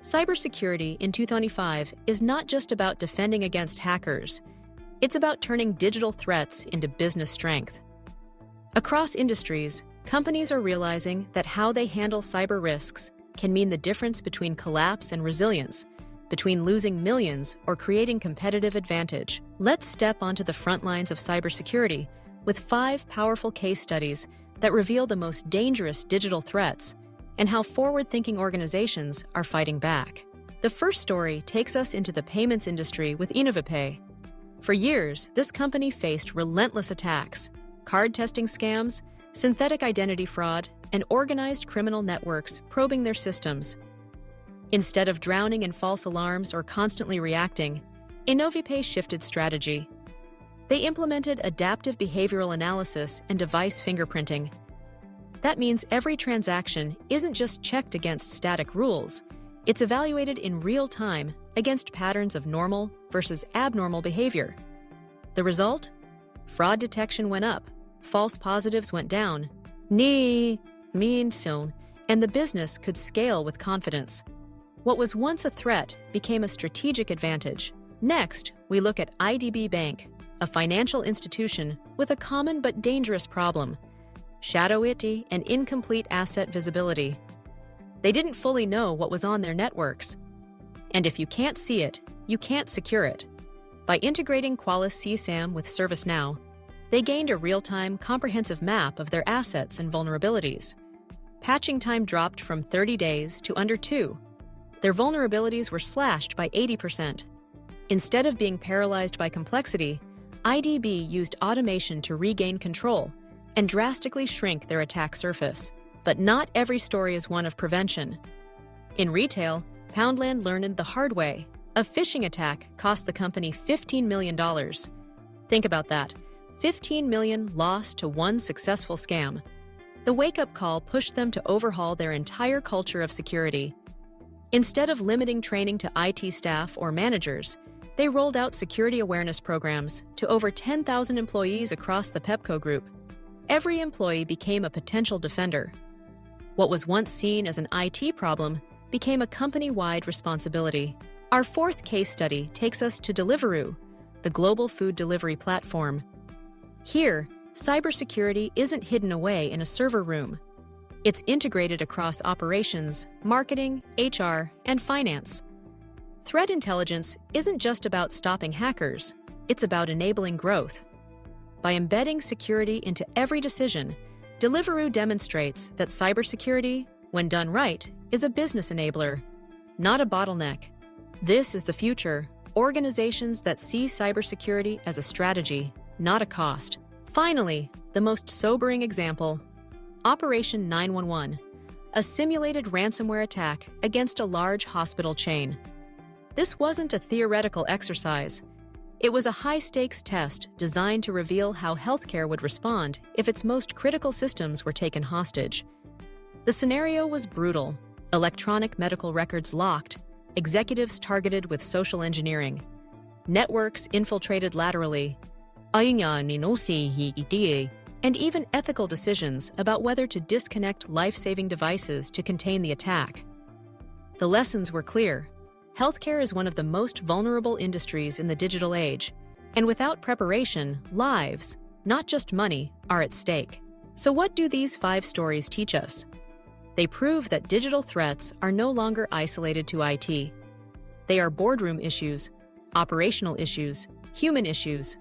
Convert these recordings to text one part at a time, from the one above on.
Cybersecurity in 2025 is not just about defending against hackers. It's about turning digital threats into business strength. Across industries, companies are realizing that how they handle cyber risks can mean the difference between collapse and resilience, between losing millions or creating competitive advantage. Let's step onto the front lines of cybersecurity with 5 powerful case studies that reveal the most dangerous digital threats and how forward-thinking organizations are fighting back. The first story takes us into the payments industry with Enovipay. For years, this company faced relentless attacks, card testing scams, synthetic identity fraud, and organized criminal networks probing their systems. Instead of drowning in false alarms or constantly reacting, Enovipay shifted strategy. They implemented adaptive behavioral analysis and device fingerprinting. That means every transaction isn't just checked against static rules, it's evaluated in real time against patterns of normal versus abnormal behavior. The result? Fraud detection went up, false positives went down, and the business could scale with confidence. What was once a threat became a strategic advantage. Next, we look at IDB Bank, a financial institution with a common but dangerous problem: shadow IT and incomplete asset visibility. They didn't fully know what was on their networks. And if you can't see it, you can't secure it. By integrating Qualys CSAM with ServiceNow, they gained a real-time, comprehensive map of their assets and vulnerabilities. Patching time dropped from 30 days to under 2. Their vulnerabilities were slashed by 80%. Instead of being paralyzed by complexity, IDB used automation to regain control and drastically shrink their attack surface. But not every story is one of prevention. In retail, Poundland learned the hard way. A phishing attack cost the company $15 million. Think about that. $15 million lost to one successful scam. The wake-up call pushed them to overhaul their entire culture of security. Instead of limiting training to IT staff or managers, they rolled out security awareness programs to over 10,000 employees across the Pepco Group. Every employee became a potential defender. What was once seen as an IT problem became a company-wide responsibility. Our fourth case study takes us to Deliveroo, the global food delivery platform. Here, cybersecurity isn't hidden away in a server room. It's integrated across operations, marketing, HR, and finance. Threat intelligence isn't just about stopping hackers, it's about enabling growth. By embedding security into every decision, Deliveroo demonstrates that cybersecurity, when done right, is a business enabler, not a bottleneck. This is the future: organizations that see cybersecurity as a strategy, not a cost. Finally, the most sobering example: Operation 911, a simulated ransomware attack against a large hospital chain. This wasn't a theoretical exercise. It was a high-stakes test designed to reveal how healthcare would respond if its most critical systems were taken hostage. The scenario was brutal: electronic medical records locked, executives targeted with social engineering, networks infiltrated laterally, and even ethical decisions about whether to disconnect life-saving devices to contain the attack. The lessons were clear. Healthcare is one of the most vulnerable industries in the digital age, and without preparation, lives, not just money, are at stake. So what do these 5 stories teach us? They prove that digital threats are no longer isolated to IT. They are boardroom issues, operational issues, human issues.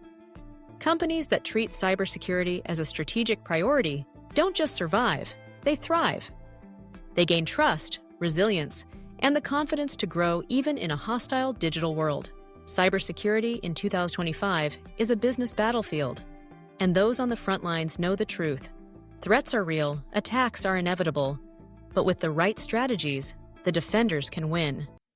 Companies that treat cybersecurity as a strategic priority don't just survive, they thrive. They gain trust, resilience, and the confidence to grow even in a hostile digital world. Cybersecurity in 2025 is a business battlefield, and those on the front lines know the truth. Threats are real, attacks are inevitable, but with the right strategies, the defenders can win.